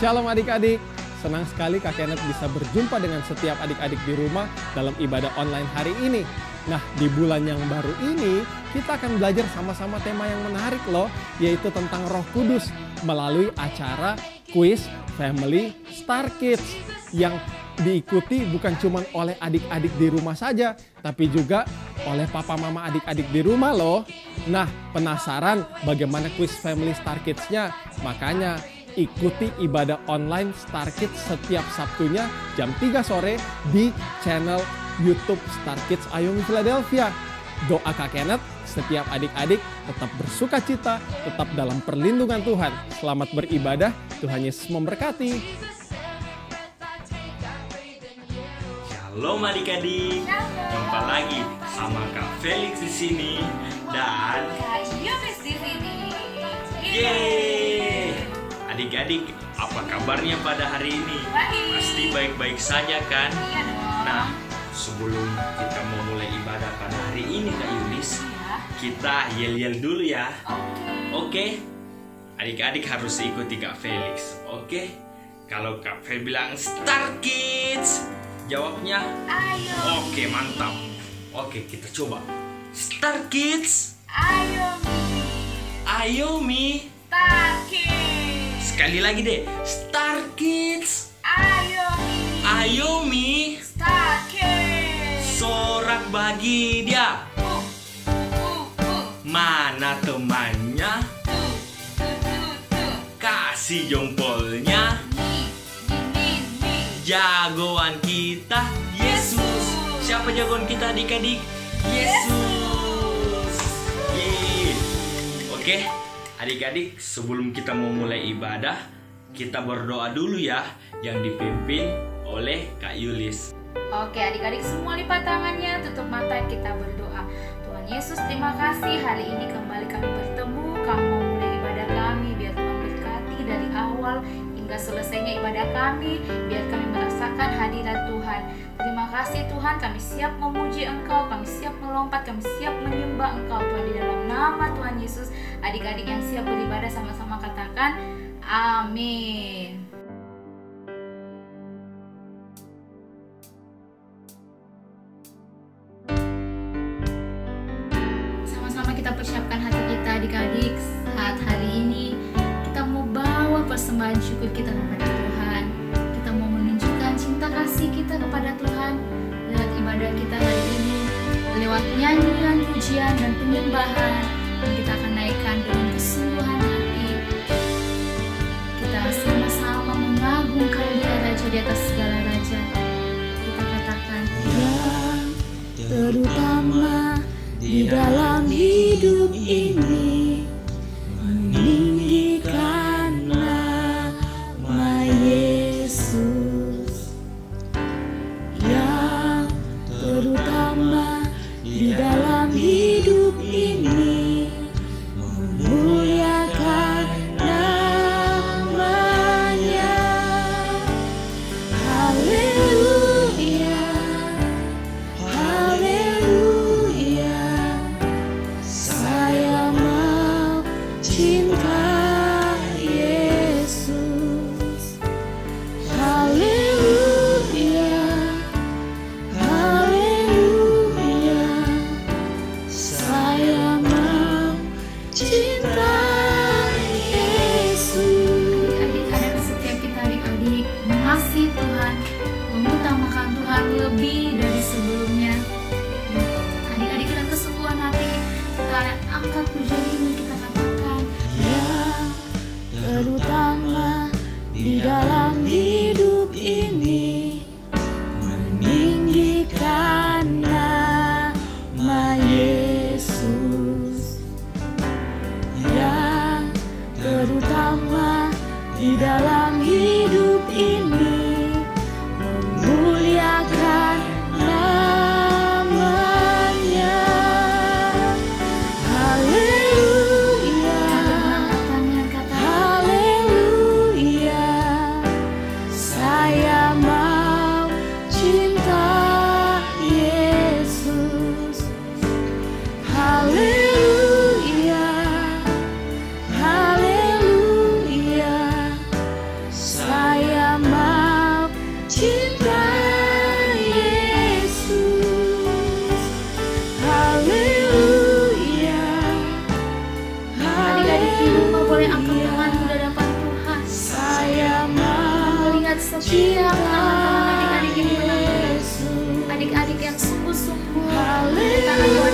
Shalom adik-adik, senang sekali Kak Kenneth bisa berjumpa dengan setiap adik-adik di rumah dalam ibadah online hari ini. Nah, di bulan yang baru ini, kita akan belajar sama-sama tema yang menarik loh, yaitu tentang Roh Kudus melalui acara Quiz Family Star Kids yang diikuti bukan cuma oleh adik-adik di rumah saja, tapi juga oleh papa mama adik-adik di rumah loh. Nah, penasaran bagaimana Quiz Family Star Kids-nya? Makanya ikuti ibadah online Star Kids setiap Sabtunya jam 3 sore di channel YouTube Star Kids Ayomi Philadelphia. Doa Kak Kenneth, setiap adik-adik tetap bersuka cita, tetap dalam perlindungan Tuhan. Selamat beribadah, Tuhan Yesus memberkati. Shalom adik-adik, jumpa lagi sama Kak Felix di sini dan Kak Yunis di sini. yeay! Adik-adik, apa kabarnya pada hari ini? Baik. Pasti baik-baik saja kan? Iya dong. Nah, sebelum kita mau mulai ibadah pada hari ini Kak Yunis, Iya. kita yel-yel dulu ya. Oke. Oke? Adik-adik harus ikuti Kak Felix, oke? Kalau Kak Felix bilang Star Kids, jawabnya Ayo. oke, mantap. Oke, kita coba. Star Kids, Ayomi. Ayomi. Star Kids. Sekali lagi deh. Star Kids, Ayomi. Ayomi. Star Kids. Sorak bagi dia. Uh. Mana temannya? Tuh. Kasih jempolnya. Ni. Jagoan kita Yesus. Siapa jagoan kita adik-adik? Yesus. Yeay. Oke, adik-adik, sebelum kita mau mulai ibadah, kita berdoa dulu ya, yang dipimpin oleh Kak Yulis. Oke, adik-adik semua lipat tangannya, tutup mata, kita berdoa. Tuhan Yesus, terima kasih hari ini kembali kami bertemu. Kamu mau mulai ibadah kami, biar Tuhan berkati dari awal hingga selesainya ibadah kami, biar kami merasakan hadirat Tuhan. Terima kasih Tuhan, kami siap memuji Engkau, kami siap melompat, kami siap menyembah Engkau Tuhan, di dalam nama Tuhan Yesus. Adik-adik yang siap beribadah sama-sama katakan amin. Sama-sama kita persiapkan hati kita adik-adik. Saat hari ini kita mau bawa persembahan syukur kita kepada Tuhan. Kita mau menunjukkan cinta kasih kita kepada Tuhan lewat ibadah kita hari ini, lewat nyanyian, pujian, dan penyembahan yang kita akan naikkan dengan kesungguhan hati. Kita sama-sama mengagungkan Dia, Raja di atas segala raja. Kita katakan Yang terutama di dalam hidup ini, meninggikan nama Yesus. Yang terutama di dalam hidup ini, memuliakan namanya. Haleluya, haleluya. Saya mau cinta Yesus. Haleluya, haleluya. Saya mau cinta Yesus. adik-adik, setiap kita adik-adik mengasihi Tuhan, mengutamakan Tuhan lebih dari sebelumnya. Adik-adik dengan kesungguhan hati kita angkat pujian ini, kita katakan Yang terutama di dalam hidup ini, meninggikan nama Yesus. Yang terutama di dalam hidup ini, memuliakan namanya. Haleluya, tangan kata haleluya. Saya mau cinta Yesus. Haleluya, haleluya. tangan-tangan adik-adik yang menangis, adik-adik yang sungguh-sungguh tangan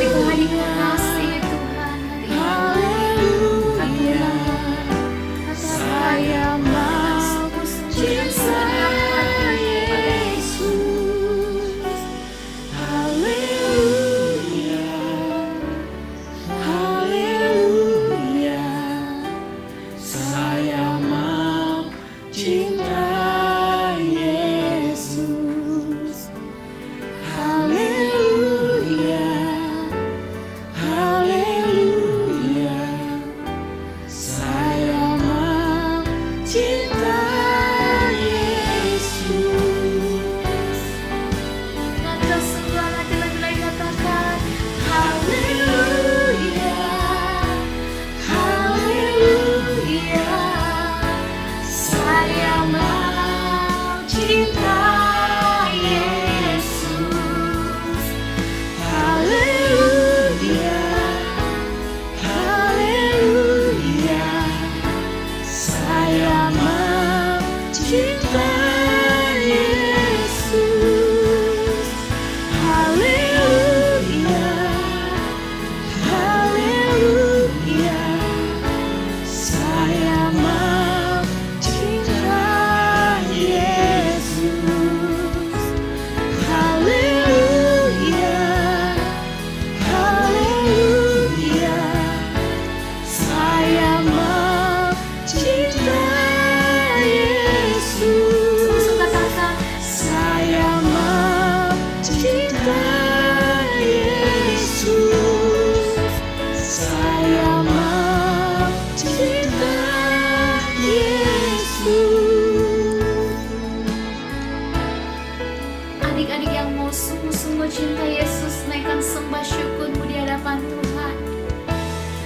adik-adik kasih Tuhan hari ini. Saya mau cinta Yesus. Haleluya, haleluya. Saya mau cinta Yesus. Haleluya, haleluya. Saya mau cinta Yesus. Dengan kesungguhan hati lagi katakan Haleluya, haleluya. Saya mau cinta Yesus. Haleluya, haleluya. Saya mau cinta Yesus. Haleluya, haleluya. Saya mau cinta Yesus. Haleluya, haleluya. Saya mau cinta Yesus. katakan Saya mau cinta Yesus. Saya mau cinta Yesus. adik-adik yang mau sungguh-sungguh cinta Yesus, naikkan sembah syukurmu di hadapan Tuhan.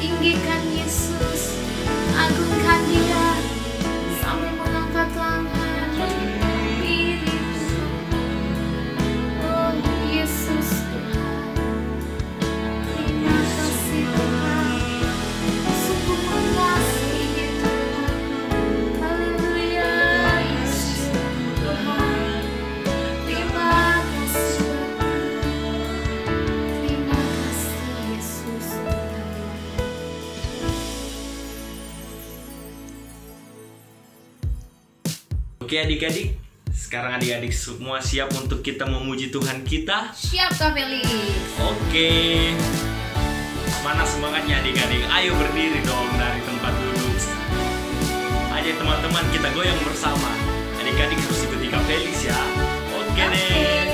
Tinggikan Yesus, agungkan Dia sampai mengangkat tangan. Diri oh Yesus Tuhan, terima kasih Tuhan, sungguh mengasihi Tuhan. Haleluya Yesus Tuhan, terima kasih Yesus Tuhan. Oke adik-adik, sekarang adik-adik semua siap untuk kita memuji Tuhan kita? Siap Kak Felix. Oke. Mana semangatnya adik-adik? Ayo berdiri dong dari tempat duduk. Ayo teman-teman, kita goyang bersama. Adik-adik harus ikuti Kak Felix ya. Oke deh.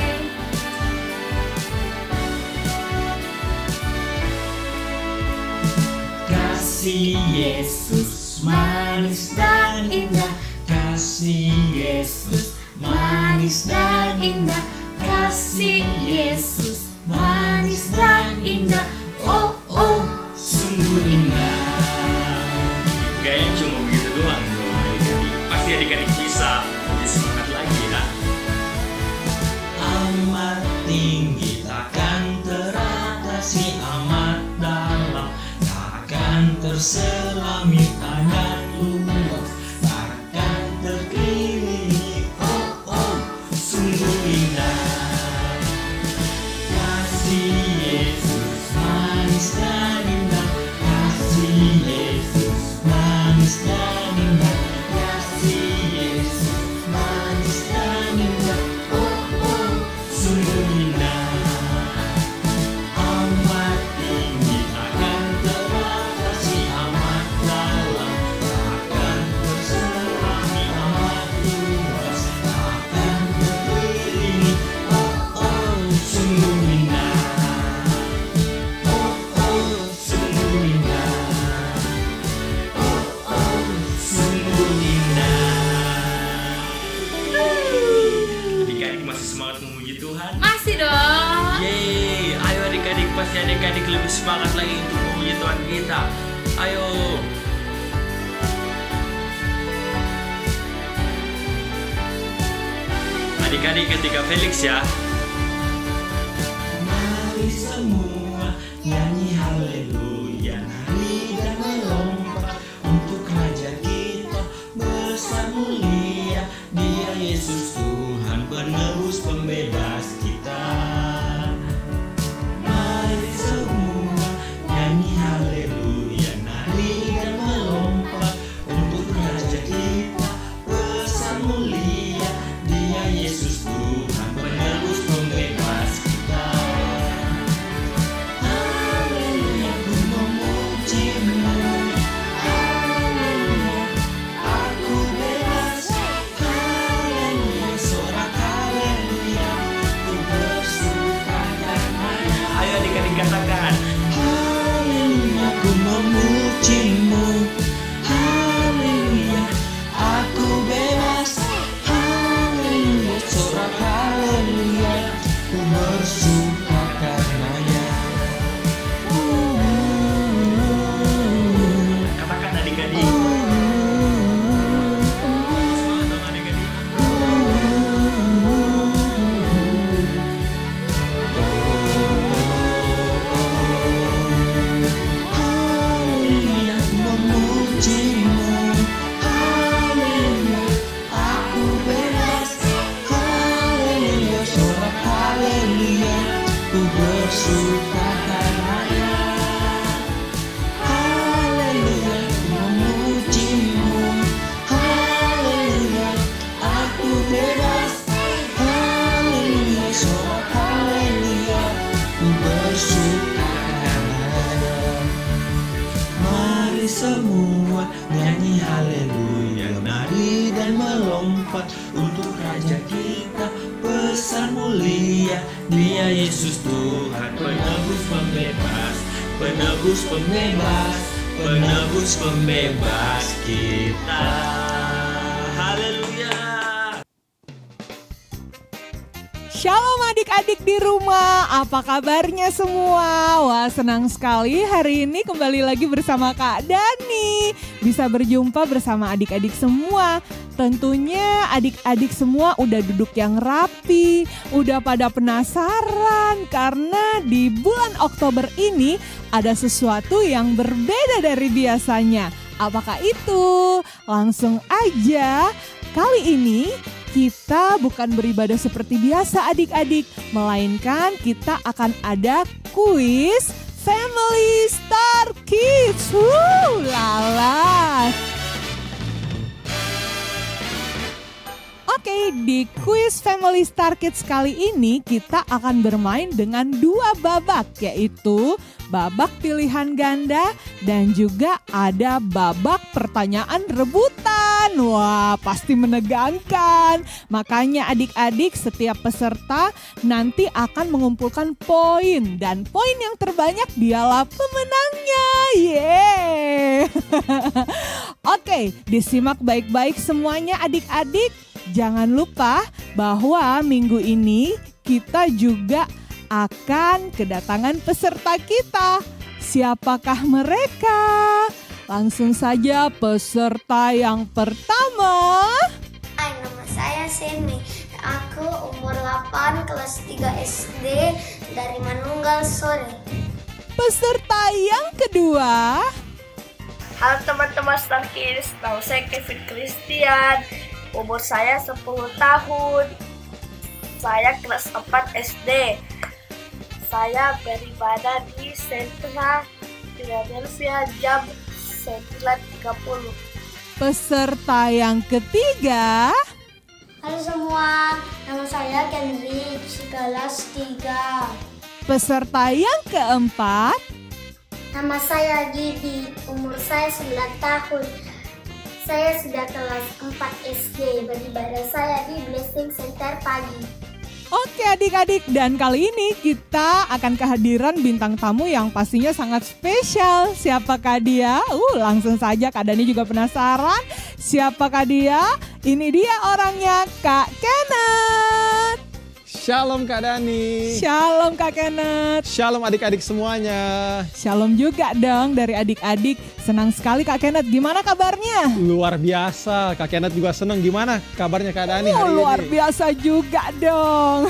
Kasih Yesus manis dan indah. Kasih Yesus manis dan indah. Kasih Yesus manis dan indah. Oh oh, sungguh indah. Kayaknya cuma begitu doang dong adik-adik. Pasti adik-adik bisa lebih semangat lagi ya. Amat tinggi takkan teratasi, amat dalam takkan terselami, tangan luas takkan terkelilingi. Oh oh, sungguh indah. Kasih Yesus manis dan indah. Kasih Yesus manis dan indah. Kasih Yesus manis dan indah. Oh oh, sungguh indah. Amat tinggi takkan teratasi, amat dalam takkan terselami, amat luas takkan terkelilingi. Oh oh, sungguh indah. Oh oh, sungguh indah. Oh oh, sungguh indah. Adik-adik masih semangat memuji Tuhan? Masih dong. Yeay, ayo adik-adik, pasti adik-adik lebih semangat lagi untuk memuji Tuhan kita. Ayo. Adik-adik ketika Felix ya. Mari semua nyanyi haleluya, nari dan melompat untuk Raja kita besar mulia. Dia Yesus Tuhan penebus pembebas kita. Mari semua nyanyi haleluya, nari dan melompat untuk Raja kita, pesan mulia, Dia Yesus Tuhan penebus pembebas kita. Haleluya, ku memuji-Mu. Haleluya, aku bebas. Haleluya, sorak haleluya, ku bersuka karenanya. Ayo adik-adik katakan. Haleluya, ku memuji-Mu. Haleluya, aku bebas. Haleluya, sorak haleluya, ku bersuka karenanya. Katakan adik-adik. Semangat dong adik-adik. Haleluya, ku memuji-Mu. Haleluya, aku bebas. Haleluya, sorak haleluya, ku bersuka karenanya. Haleluya, ku memuji-Mu. Haleluya, aku bebas. Haleluya, sorak haleluya, ku bersuka karenanya. Mari semua nyanyi haleluya, nari dan melompat untuk Raja kita, pesan mulia, Dia Yesus Tuhan penebus pembebas, penebus pembebas, penebus pembebas kita. Haleluya. Shalom adik-adik di rumah, apa kabarnya semua? Wah, senang sekali hari ini kembali lagi bersama Kak Dani. Bisa berjumpa bersama adik-adik semua. Tentunya adik-adik semua udah duduk yang rapi, udah pada penasaran karena di bulan Oktober ini ada sesuatu yang berbeda dari biasanya. Apakah itu? Langsung aja, kali ini kita bukan beribadah seperti biasa adik-adik, melainkan kita akan ada kuis Family Star Kids. Lala. Oke, di kuis Family Star Kids kali ini kita akan bermain dengan 2 babak, yaitu babak pilihan ganda dan juga ada babak pertanyaan rebutan. Wah, pasti menegangkan. Makanya adik-adik, setiap peserta nanti akan mengumpulkan poin dan poin yang terbanyak dialah pemenangnya. Yeay. Oke, disimak baik-baik semuanya adik-adik. Jangan lupa bahwa minggu ini kita juga akan kedatangan peserta kita. Siapakah mereka? Langsung saja peserta yang pertama. Hai, nama saya Seni. Aku umur 8, kelas 3 SD dari Manunggal Sore. Peserta yang kedua. Halo teman-teman Star Kids, nama saya Kevin Christian. Umur saya 10 tahun. Saya kelas 4 SD. Saya beribadah di Sentra Philadelphia jam 9.30. Peserta yang ketiga. Halo semua, nama saya Kendrick, kelas 3. Peserta yang keempat. Nama saya Gidi, umur saya 9 tahun. Saya sudah kelas 4 SD, beribadah saya di Blessing Center pagi. Oke adik-adik, dan kali ini kita akan kehadiran bintang tamu yang pastinya sangat spesial. Siapakah dia? Langsung saja Kak Dani juga penasaran. Siapakah dia? Ini dia orangnya, Kak Kenneth. Shalom Kak Dani. Shalom Kak Kenneth. Shalom adik-adik semuanya. Shalom juga dong dari adik-adik. Senang sekali Kak Kenneth, gimana kabarnya? Luar biasa, Kak Kenneth juga senang. Gimana kabarnya Kak Dani hari ini? Luar biasa juga dong.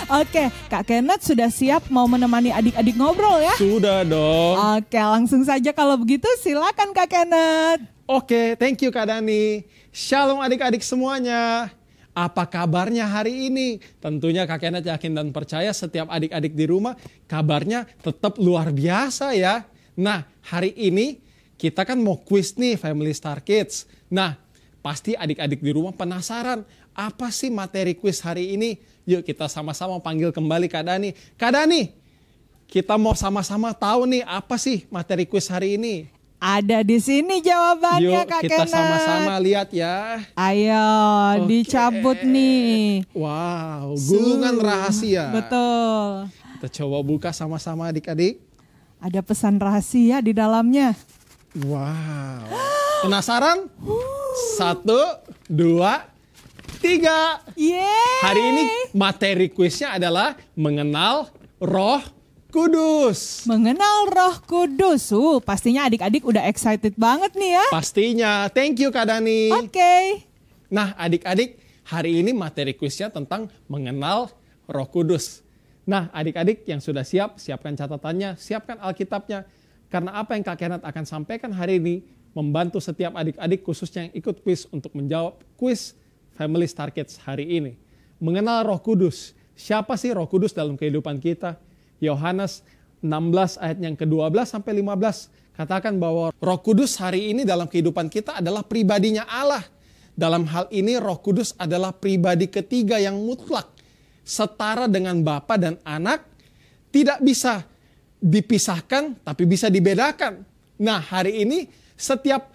Oke, Kak Kenneth sudah siap mau menemani adik-adik ngobrol ya? Sudah dong. Oke, langsung saja kalau begitu silakan Kak Kenneth. Oke, thank you Kak Dani. Shalom adik-adik semuanya. Apa kabarnya hari ini? Tentunya Kak Kenneth yakin dan percaya setiap adik-adik di rumah kabarnya tetap luar biasa ya. Nah, hari ini kita kan mau kuis nih Family Star Kids. Nah, pasti adik-adik di rumah penasaran apa sih materi kuis hari ini? Yuk kita sama-sama panggil kembali Kak Dani. Kak Dani, kita mau sama-sama tahu nih apa sih materi kuis hari ini? Ada di sini jawabannya. Yuk Kak kita Kenneth. sama-sama lihat ya. Ayo, Oke. dicabut nih. Wow, gulungan rahasia. Betul. Kita coba buka sama-sama adik-adik. Ada pesan rahasia di dalamnya. Wow. Penasaran? 1, 2, 3. Yeay. Hari ini materi kuisnya adalah mengenal Roh Kudus. Mengenal Roh Kudus. Pastinya adik-adik udah excited banget nih ya. Pastinya. Thank you Kak Dani. Oke. Nah adik-adik, hari ini materi kuisnya tentang mengenal Roh Kudus. Nah adik-adik yang sudah siap, siapkan catatannya, siapkan Alkitabnya. Karena apa yang Kak Kenneth akan sampaikan hari ini membantu setiap adik-adik khususnya yang ikut kuis untuk menjawab kuis Family Star Kids hari ini. Mengenal Roh Kudus. Siapa sih Roh Kudus dalam kehidupan kita? Yohanes 16 ayat yang ke-12 sampai 15 katakan bahwa Roh Kudus hari ini dalam kehidupan kita adalah pribadinya Allah. Dalam hal ini Roh Kudus adalah pribadi ketiga yang mutlak, setara dengan Bapa dan Anak, tidak bisa dipisahkan tapi bisa dibedakan. Nah, hari ini setiap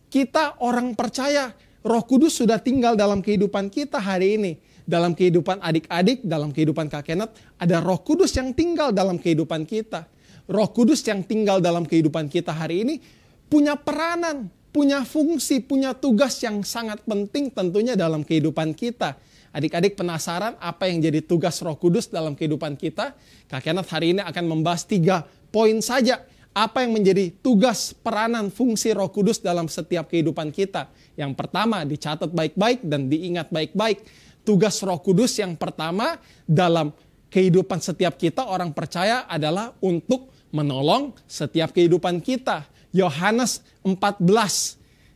kita orang percaya Roh Kudus sudah tinggal dalam kehidupan kita hari ini. Dalam kehidupan adik-adik, dalam kehidupan Kak Kenneth, ada Roh Kudus yang tinggal dalam kehidupan kita. Roh Kudus yang tinggal dalam kehidupan kita hari ini punya peranan, punya fungsi, punya tugas yang sangat penting tentunya dalam kehidupan kita. Adik-adik penasaran apa yang jadi tugas Roh Kudus dalam kehidupan kita? Kak Kenneth hari ini akan membahas 3 poin saja. Apa yang menjadi tugas, peranan, fungsi Roh Kudus dalam setiap kehidupan kita? Yang pertama, dicatat baik-baik dan diingat baik-baik. Tugas Roh Kudus yang pertama dalam kehidupan setiap kita orang percaya adalah untuk menolong setiap kehidupan kita. Yohanes 14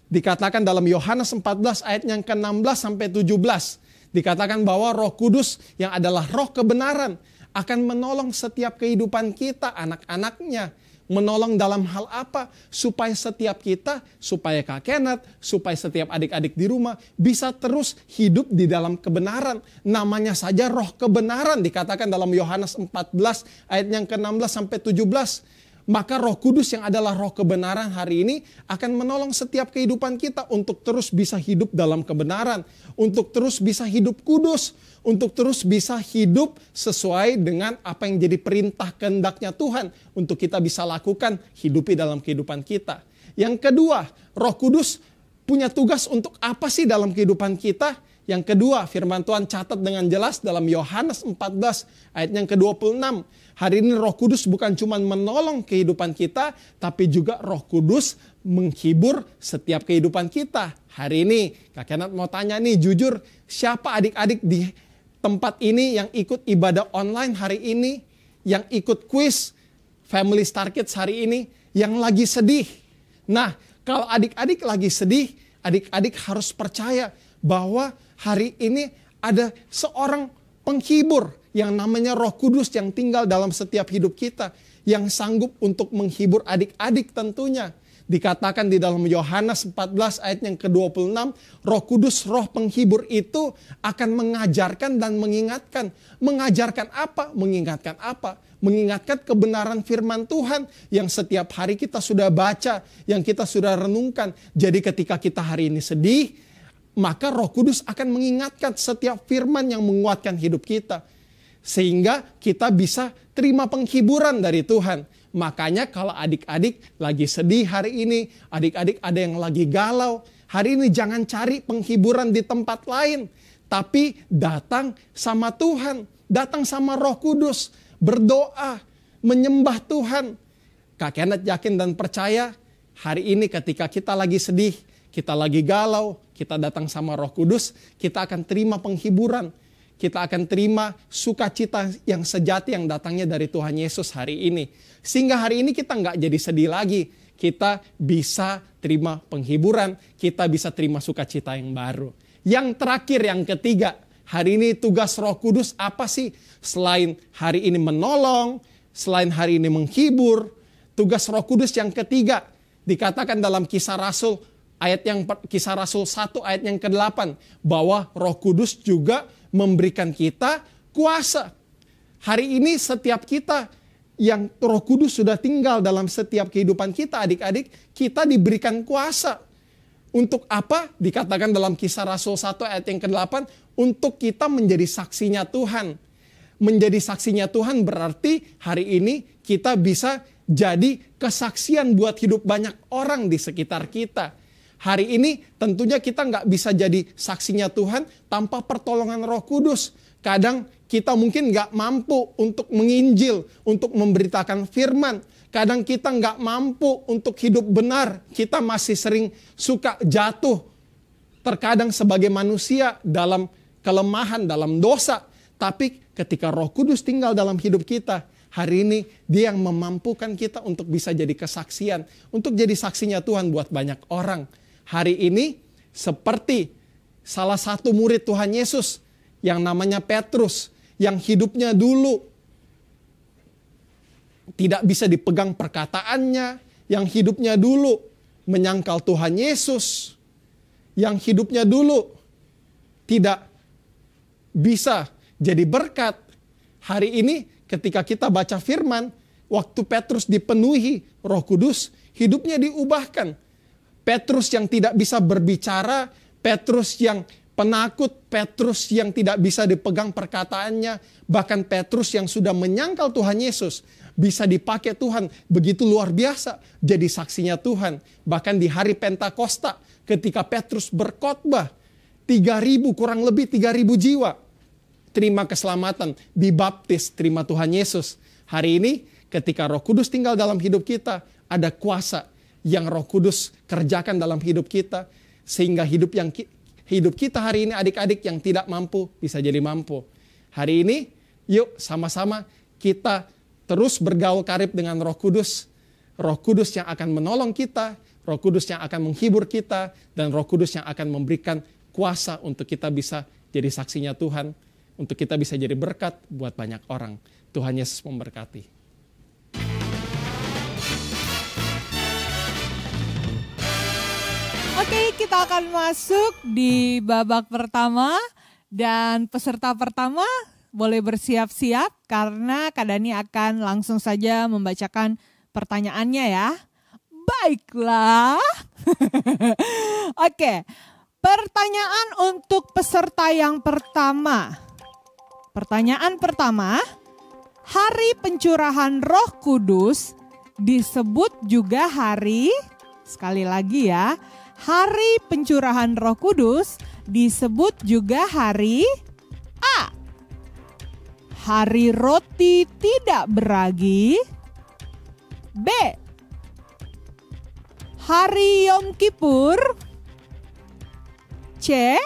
dikatakan dalam Yohanes 14 ayat yang ke-16 sampai 17 dikatakan bahwa Roh Kudus yang adalah roh kebenaran akan menolong setiap kehidupan kita, anak-anaknya. Menolong dalam hal apa? Supaya setiap kita, supaya Kak Kenneth, supaya setiap adik-adik di rumah bisa terus hidup di dalam kebenaran. Namanya saja roh kebenaran dikatakan dalam Yohanes 14 ayat yang ke-16 sampai 17. Maka Roh Kudus yang adalah roh kebenaran hari ini akan menolong setiap kehidupan kita untuk terus bisa hidup dalam kebenaran. Untuk terus bisa hidup kudus. Untuk terus bisa hidup sesuai dengan apa yang jadi perintah kehendaknya Tuhan. Untuk kita bisa lakukan, hidupi dalam kehidupan kita. Yang kedua, Roh Kudus punya tugas untuk apa sih dalam kehidupan kita? Yang kedua, firman Tuhan catat dengan jelas dalam Yohanes 14 ayat yang ke-26. Hari ini Roh Kudus bukan cuma menolong kehidupan kita, tapi juga Roh Kudus menghibur setiap kehidupan kita. Hari ini Kak Kenneth mau tanya nih jujur, siapa adik-adik di tempat ini yang ikut ibadah online hari ini, yang ikut kuis Family Star Kids hari ini, yang lagi sedih? Nah, kalau adik-adik lagi sedih, adik-adik harus percaya bahwa hari ini ada seorang penghibur yang namanya Roh Kudus yang tinggal dalam setiap hidup kita, yang sanggup untuk menghibur adik-adik tentunya. Dikatakan di dalam Yohanes 14 ayat yang ke-26, Roh Kudus, roh penghibur itu akan mengajarkan dan mengingatkan. Mengajarkan apa? Mengingatkan apa? Mengingatkan kebenaran firman Tuhan yang setiap hari kita sudah baca, yang kita sudah renungkan. Jadi ketika kita hari ini sedih, maka Roh Kudus akan mengingatkan setiap firman yang menguatkan hidup kita. Sehingga kita bisa terima penghiburan dari Tuhan. Makanya kalau adik-adik lagi sedih hari ini, adik-adik ada yang lagi galau, hari ini jangan cari penghiburan di tempat lain. Tapi datang sama Tuhan, datang sama Roh Kudus, berdoa, menyembah Tuhan. Kak Kenneth yakin dan percaya hari ini ketika kita lagi sedih, kita lagi galau, kita datang sama Roh Kudus, kita akan terima penghiburan. Kita akan terima sukacita yang sejati yang datangnya dari Tuhan Yesus hari ini. Sehingga hari ini kita nggak jadi sedih lagi. Kita bisa terima penghiburan, kita bisa terima sukacita yang baru. Yang terakhir, yang ketiga, hari ini tugas Roh Kudus apa sih? Selain hari ini menolong, selain hari ini menghibur, tugas Roh Kudus yang ketiga dikatakan dalam Kisah Rasul Kisah Rasul 1 ayat yang ke-8 bahwa Roh Kudus juga memberikan kita kuasa. Hari ini setiap kita yang Roh Kudus sudah tinggal dalam setiap kehidupan kita, adik-adik, kita diberikan kuasa. Untuk apa? Dikatakan dalam Kisah Rasul 1 ayat yang ke-8, untuk kita menjadi saksinya Tuhan. Menjadi saksinya Tuhan berarti hari ini kita bisa jadi kesaksian buat hidup banyak orang di sekitar kita. Hari ini tentunya kita nggak bisa jadi saksinya Tuhan tanpa pertolongan Roh Kudus. Kadang kita mungkin nggak mampu untuk menginjil, untuk memberitakan firman. Kadang kita nggak mampu untuk hidup benar. Kita masih sering suka jatuh. Terkadang sebagai manusia dalam kelemahan, dalam dosa. Tapi ketika Roh Kudus tinggal dalam hidup kita, hari ini Dia yang memampukan kita untuk bisa jadi kesaksian. Untuk jadi saksinya Tuhan buat banyak orang. Hari ini seperti salah satu murid Tuhan Yesus yang namanya Petrus. Yang hidupnya dulu tidak bisa dipegang perkataannya. Yang hidupnya dulu menyangkal Tuhan Yesus. Yang hidupnya dulu tidak bisa jadi berkat. Hari ini ketika kita baca firman, waktu Petrus dipenuhi Roh Kudus, hidupnya diubahkan. Petrus yang tidak bisa berbicara, Petrus yang penakut, Petrus yang tidak bisa dipegang perkataannya, bahkan Petrus yang sudah menyangkal Tuhan Yesus, bisa dipakai Tuhan begitu luar biasa jadi saksinya Tuhan. Bahkan di hari Pentakosta ketika Petrus berkhotbah, 3.000 kurang lebih 3.000 jiwa terima keselamatan, dibaptis, terima Tuhan Yesus. Hari ini ketika Roh Kudus tinggal dalam hidup kita, ada kuasa yang Roh Kudus kerjakan dalam hidup kita, sehingga hidup kita hari ini adik-adik yang tidak mampu bisa jadi mampu. Hari ini yuk sama-sama kita terus bergaul karib dengan Roh Kudus. Roh Kudus yang akan menolong kita, Roh Kudus yang akan menghibur kita, dan Roh Kudus yang akan memberikan kuasa untuk kita bisa jadi saksinya Tuhan, untuk kita bisa jadi berkat buat banyak orang. Tuhan Yesus memberkati. Oke, kita akan masuk di babak pertama dan peserta pertama boleh bersiap-siap karena Kak Dani akan langsung saja membacakan pertanyaannya ya. Baiklah. Oke, pertanyaan untuk peserta yang pertama. Pertanyaan pertama, hari pencurahan Roh Kudus disebut juga hari, sekali lagi ya, hari pencurahan Roh Kudus disebut juga hari A. Hari roti tidak beragi. B. Hari Yom Kippur. C.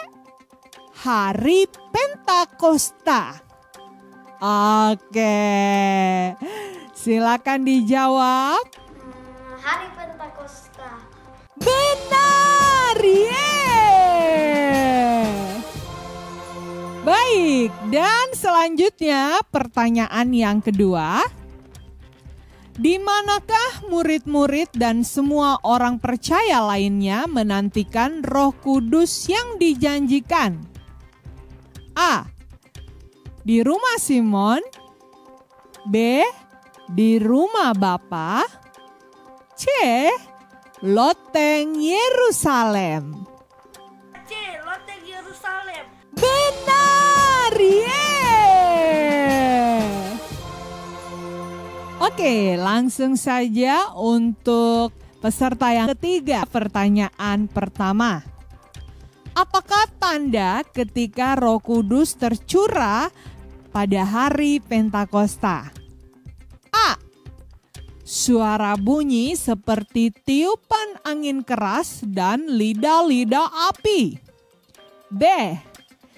Hari Pentakosta. Oke, silakan dijawab. Hari Pentakosta. Benar, Baik, dan selanjutnya pertanyaan yang kedua. Di manakah murid-murid dan semua orang percaya lainnya menantikan Roh Kudus yang dijanjikan? A. Di rumah Simon. B. Di rumah Bapa. C. Loteng Yerusalem. C. Loteng Yerusalem. Benar, Oke, langsung saja untuk peserta yang ketiga. Pertanyaan pertama. Apakah tanda ketika Roh Kudus tercurah pada hari Pentakosta? A. Suara bunyi seperti tiupan angin keras dan lidah-lidah api. B.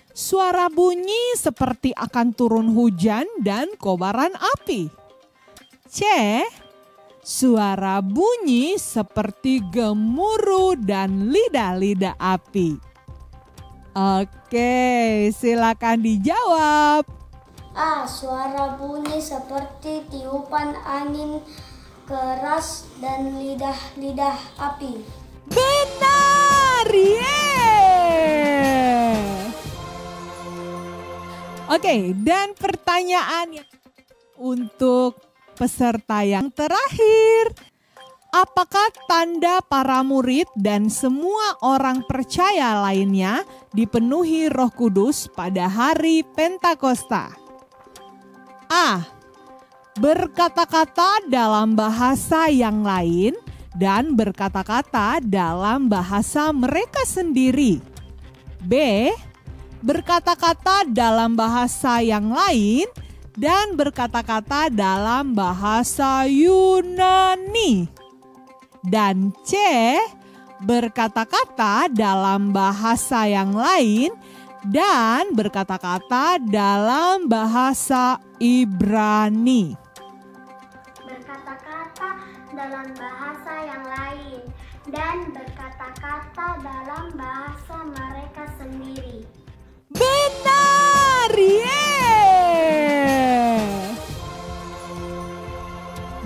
Suara bunyi seperti akan turun hujan dan kobaran api. C. Suara bunyi seperti gemuruh dan lidah-lidah api. Oke, silakan dijawab. A. Suara bunyi seperti tiupan angin keras dan lidah-lidah api. Benar, Oke, dan pertanyaan untuk peserta yang terakhir. Apakah tanda para murid dan semua orang percaya lainnya dipenuhi Roh Kudus pada hari Pentakosta? A. Berkata-kata dalam bahasa yang lain dan berkata-kata dalam bahasa mereka sendiri. B. Berkata-kata dalam bahasa yang lain dan berkata-kata dalam bahasa Yunani. Dan C. Berkata-kata dalam bahasa yang lain dan berkata-kata dalam bahasa Ibrani. Berkata-kata dalam bahasa yang lain dan berkata-kata dalam bahasa mereka sendiri. Benar,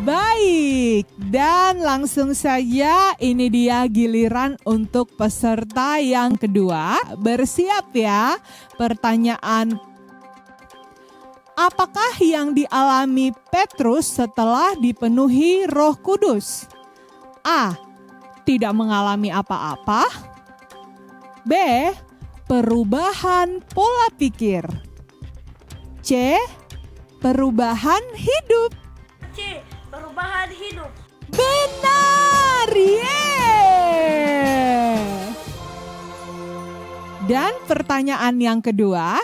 Baik, dan langsung saja ini dia giliran untuk peserta yang kedua. Bersiap ya, pertanyaan. Apakah yang dialami Petrus setelah dipenuhi Roh Kudus? A. Tidak mengalami apa-apa. B. Perubahan pola pikir. C. Perubahan hidup. C. Perubahan hidup. Benar, Dan pertanyaan yang kedua,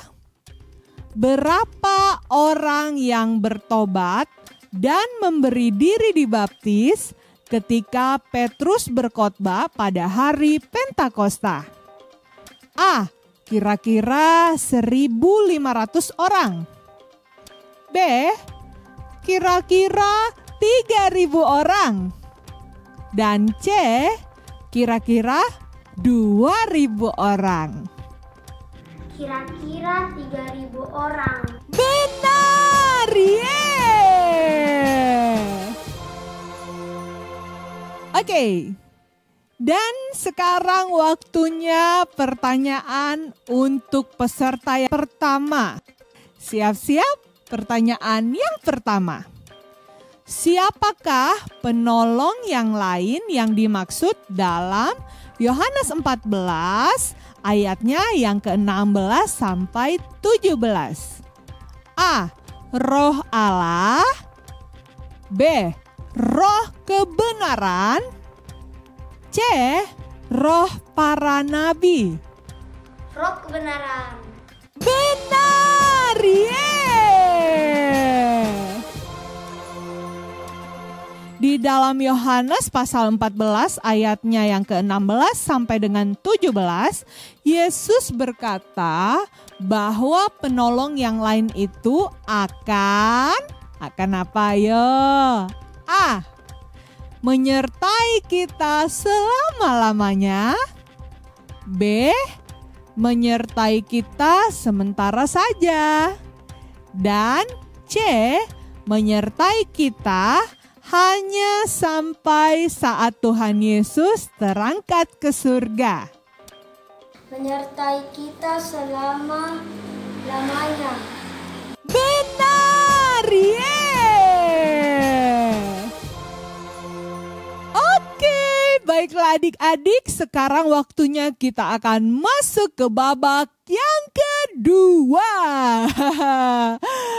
berapa orang yang bertobat dan memberi diri dibaptis ketika Petrus berkhotbah pada hari Pentakosta? A. Kira-kira 1.500 orang. B. Kira-kira 3.000 orang. Dan C. Kira-kira 2.000 orang. Kira-kira 3.000 orang. Benar, Oke. Dan sekarang waktunya pertanyaan untuk peserta yang pertama. Siap-siap, pertanyaan yang pertama. Siapakah penolong yang lain yang dimaksud dalam Yohanes 14 ayatnya yang ke-16 sampai 17? A. Roh Allah. B. Roh kebenaran. C. Roh para nabi. Roh kebenaran. Benar, Di dalam Yohanes pasal 14 ayatnya yang ke-16 sampai dengan 17, Yesus berkata bahwa penolong yang lain itu akan apa yo? A. Menyertai kita selama-lamanya. B. Menyertai kita sementara saja. Dan C. Menyertai kita hanya sampai saat Tuhan Yesus terangkat ke surga. Menyertai kita selama-lamanya. Benar, Oke, baiklah adik-adik, sekarang waktunya kita akan masuk ke babak yang kedua.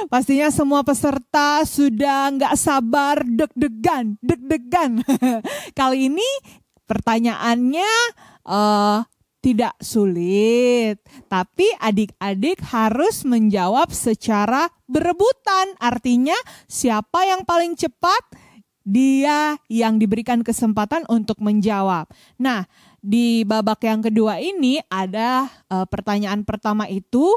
Pastinya semua peserta sudah nggak sabar, deg-degan. Kali ini pertanyaannya tidak sulit, tapi adik-adik harus menjawab secara berebutan. Artinya siapa yang paling cepat, dia yang diberikan kesempatan untuk menjawab. Nah, di babak yang kedua ini ada pertanyaan pertama itu,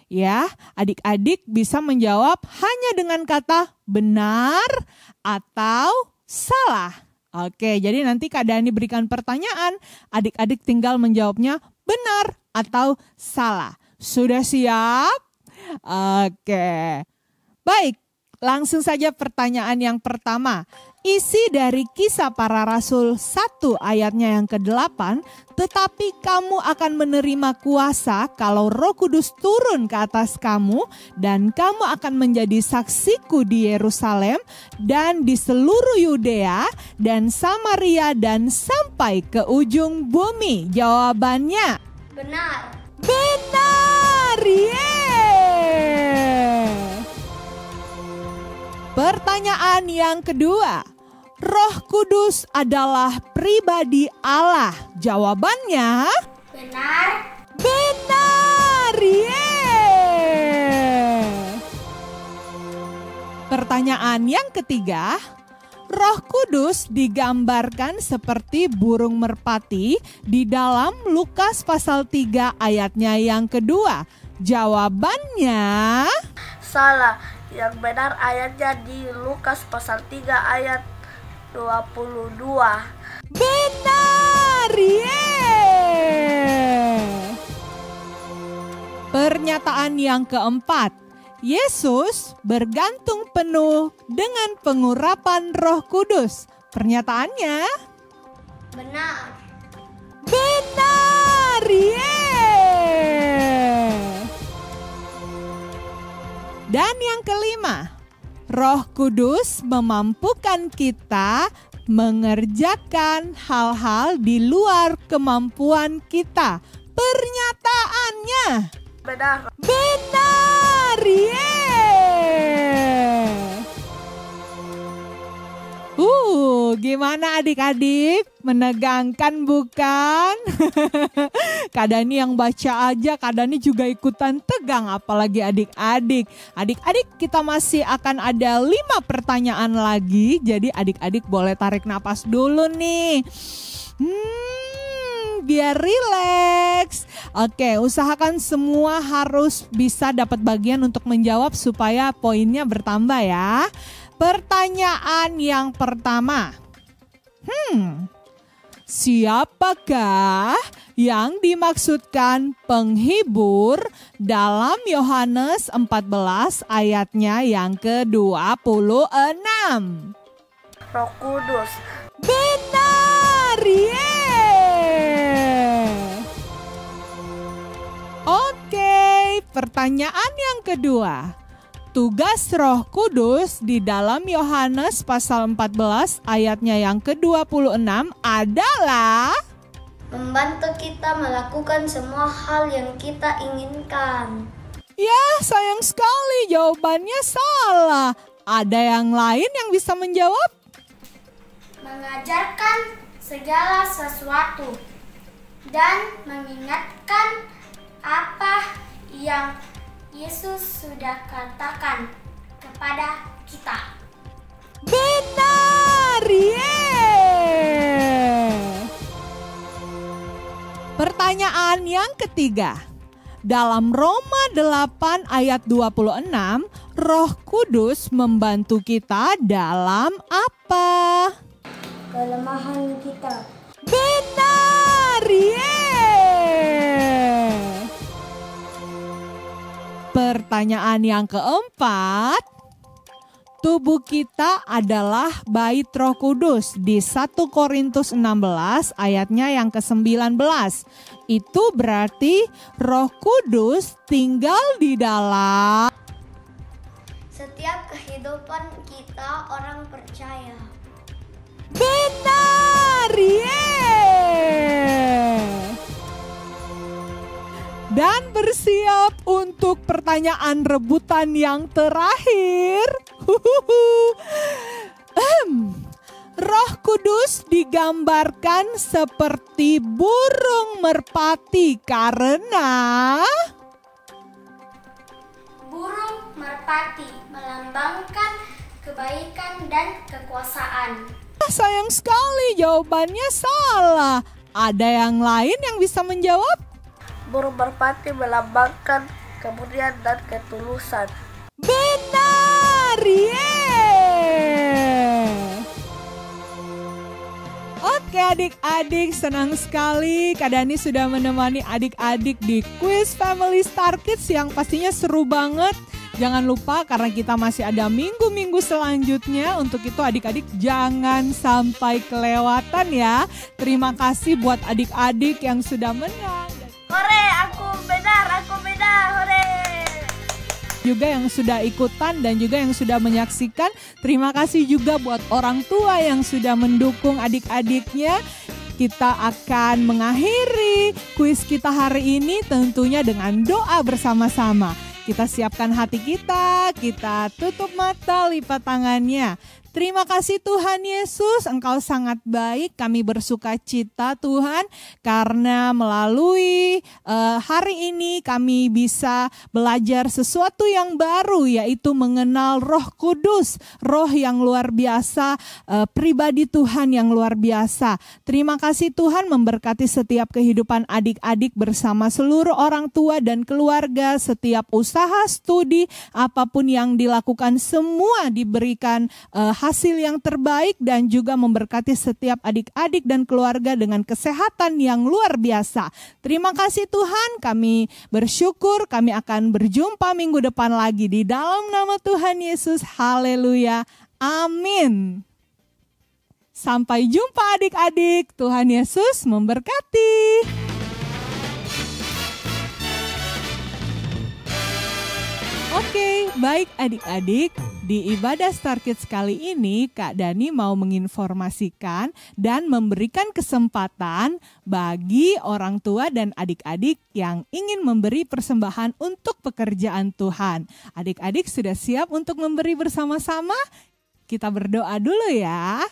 ya, adik-adik bisa menjawab hanya dengan kata benar atau salah. Oke, jadi nanti Kak Dani berikan pertanyaan, adik-adik tinggal menjawabnya benar atau salah? Sudah siap? Oke. Baik, langsung saja pertanyaan yang pertama. Isi dari Kisah Para Rasul 1 ayatnya yang ke-8, tetapi kamu akan menerima kuasa kalau Roh Kudus turun ke atas kamu dan kamu akan menjadi saksiku di Yerusalem dan di seluruh Yudea dan Samaria dan sampai ke ujung bumi. Jawabannya Benar. benar. Yeay. Pertanyaan yang kedua. Roh Kudus adalah pribadi Allah. Jawabannya Benar. benar. Yeay. Pertanyaan yang ketiga. Roh Kudus digambarkan seperti burung merpati di dalam Lukas pasal 3 ayatnya yang kedua. Jawabannya Salah. Yang benar ayatnya di Lukas pasal 3 ayat 22. benar. Yeay. Pernyataan yang keempat. Yesus bergantung penuh dengan pengurapan Roh Kudus. Pernyataannya Benar. benar. Yeay. Dan yang kelima, Roh Kudus memampukan kita mengerjakan hal-hal di luar kemampuan kita. Pernyataannya Benar. benar. Yeay. Gimana adik-adik? Menegangkan bukan? Kak Dani yang baca aja, Kak Dani juga ikutan tegang, apalagi adik-adik. Adik-adik, kita masih akan ada 5 pertanyaan lagi, jadi adik-adik boleh tarik napas dulu nih. Biar rileks. Oke, usahakan semua harus bisa dapat bagian untuk menjawab supaya poinnya bertambah ya. Pertanyaan yang pertama. Siapakah yang dimaksudkan penghibur dalam Yohanes 14 ayatnya yang ke-26? Roh Kudus. Benar. Yeay. Oke, pertanyaan yang kedua. Tugas Roh Kudus di dalam Yohanes pasal 14 ayatnya yang ke-26 adalah Membantu kita melakukan semua hal yang kita inginkan. ya, sayang sekali jawabannya salah. Ada yang lain yang bisa menjawab? Mengajarkan segala sesuatu dan mengingatkan apa yang Yesus sudah katakan kepada kita. Benar. Yeay. Pertanyaan yang ketiga. Dalam Roma 8 ayat 26, Roh Kudus membantu kita dalam apa? Kelemahan kita. Benar. Yeay. Pertanyaan yang keempat. Tubuh kita adalah bait Roh Kudus di 1 Korintus 16 ayatnya yang ke-19. Itu berarti Roh Kudus tinggal di dalam Setiap kehidupan kita orang percaya. benar. Yeay. Dan bersiap untuk pertanyaan rebutan yang terakhir. Roh Kudus digambarkan seperti burung merpati karena Burung merpati melambangkan kebaikan dan kekuasaan. sayang sekali jawabannya salah. Ada yang lain yang bisa menjawab? Burung merpati melambangkan kemuliaan dan ketulusan. Benar. Yeay. Oke adik-adik, senang sekali Kak Dani sudah menemani adik-adik di Quiz Family Star Kids yang pastinya seru banget. Jangan lupa karena kita masih ada minggu-minggu selanjutnya. Untuk itu adik-adik jangan sampai kelewatan ya. Terima kasih buat adik-adik yang sudah menang. Hore, aku benar, hore. Juga yang sudah ikutan dan juga yang sudah menyaksikan. Terima kasih juga buat orang tua yang sudah mendukung adik-adiknya. Kita akan mengakhiri kuis kita hari ini tentunya dengan doa bersama-sama. Kita siapkan hati kita tutup mata, lipat tangannya. Terima kasih Tuhan Yesus, Engkau sangat baik. Kami bersuka cita Tuhan karena melalui hari ini kami bisa belajar sesuatu yang baru, yaitu mengenal Roh Kudus, Roh yang luar biasa, pribadi Tuhan yang luar biasa. Terima kasih Tuhan memberkati setiap kehidupan adik-adik bersama seluruh orang tua dan keluarga, setiap usaha, studi, apapun yang dilakukan semua diberikan hasil yang terbaik dan juga memberkati setiap adik-adik dan keluarga dengan kesehatan yang luar biasa. Terima kasih Tuhan, kami bersyukur kami akan berjumpa minggu depan lagi di dalam nama Tuhan Yesus. Haleluya. Amin. Sampai jumpa adik-adik. Tuhan Yesus memberkati. Oke, baik adik-adik, di ibadah Star Kids kali ini Kak Dani mau menginformasikan dan memberikan kesempatan bagi orang tua dan adik-adik yang ingin memberi persembahan untuk pekerjaan Tuhan. Adik-adik sudah siap untuk memberi bersama-sama? Kita berdoa dulu ya.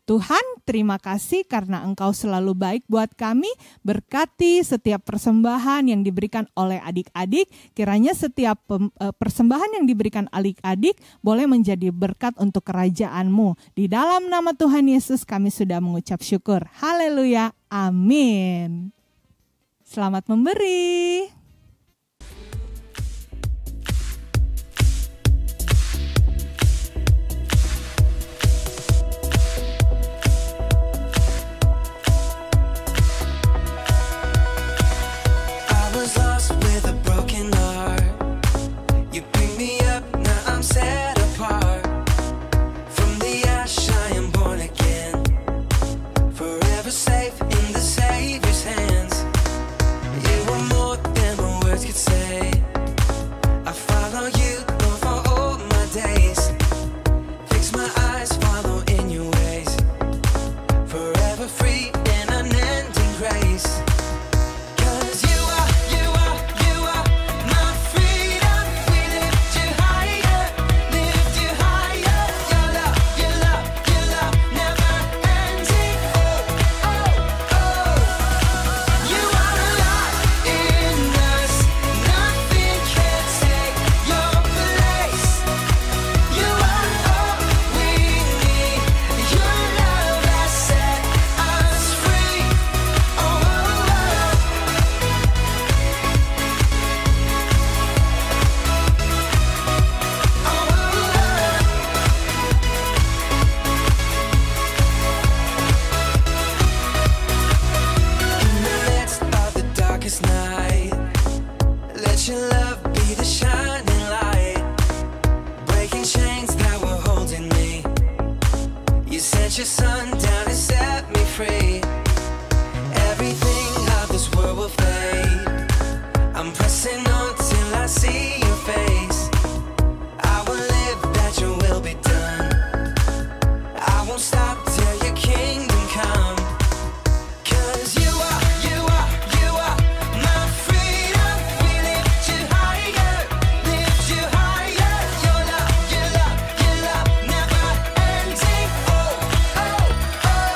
Tuhan, terima kasih karena Engkau selalu baik buat kami. Berkati setiap persembahan yang diberikan oleh adik-adik. Kiranya setiap persembahan yang diberikan adik-adik boleh menjadi berkat untuk kerajaan-Mu. Di dalam nama Tuhan Yesus kami sudah mengucap syukur. Haleluya. Amin. Selamat memberi. Your son down and set me free. Everything of this world will fade. I'm pressing on till I see your face. I will live that your will be done. I won't stop till your kingdom come. 'Cause you are my freedom. We lift you higher, lift you higher. Your love never ending. Oh, oh, oh.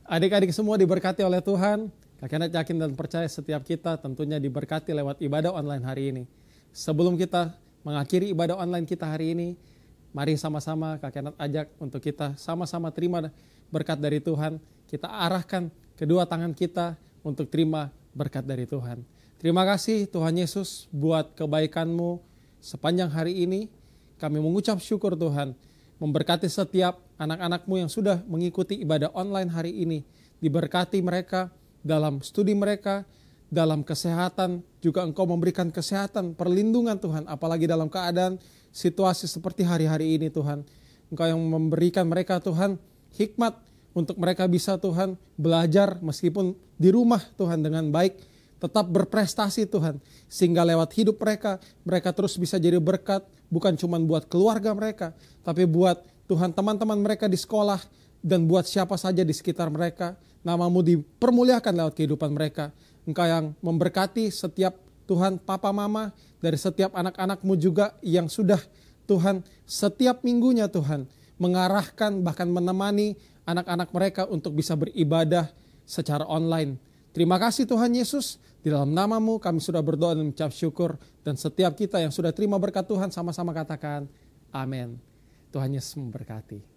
Adik-adik semua diberkati oleh Tuhan. Kak Kenneth yakin dan percaya setiap kita tentunya diberkati lewat ibadah online hari ini. Sebelum kita mengakhiri ibadah online kita hari ini, mari sama-sama Kak Kenneth ajak untuk kita sama-sama terima berkat dari Tuhan. Kita arahkan kedua tangan kita untuk terima berkat dari Tuhan. Terima kasih Tuhan Yesus buat kebaikan-Mu sepanjang hari ini. Kami mengucap syukur Tuhan, memberkati setiap anak-anak-Mu yang sudah mengikuti ibadah online hari ini. Diberkati mereka dalam studi mereka, dalam kesehatan, juga Engkau memberikan kesehatan, perlindungan Tuhan, apalagi dalam keadaan situasi seperti hari-hari ini Tuhan. Engkau yang memberikan mereka Tuhan hikmat untuk mereka bisa Tuhan belajar meskipun di rumah Tuhan dengan baik, tetap berprestasi Tuhan. Sehingga lewat hidup mereka, mereka terus bisa jadi berkat, bukan cuma buat keluarga mereka, tapi buat Tuhan teman-teman mereka di sekolah, dan buat siapa saja di sekitar mereka. Nama-Mu dipermuliakan lewat kehidupan mereka. Engkau yang memberkati setiap Tuhan papa mama, dari setiap anak-anak-Mu juga yang sudah Tuhan setiap minggunya Tuhan mengarahkan bahkan menemani anak-anak mereka untuk bisa beribadah secara online. Terima kasih Tuhan Yesus, di dalam nama-Mu kami sudah berdoa dan mengucap syukur, dan setiap kita yang sudah terima berkat Tuhan sama-sama katakan amin. Tuhan Yesus memberkati.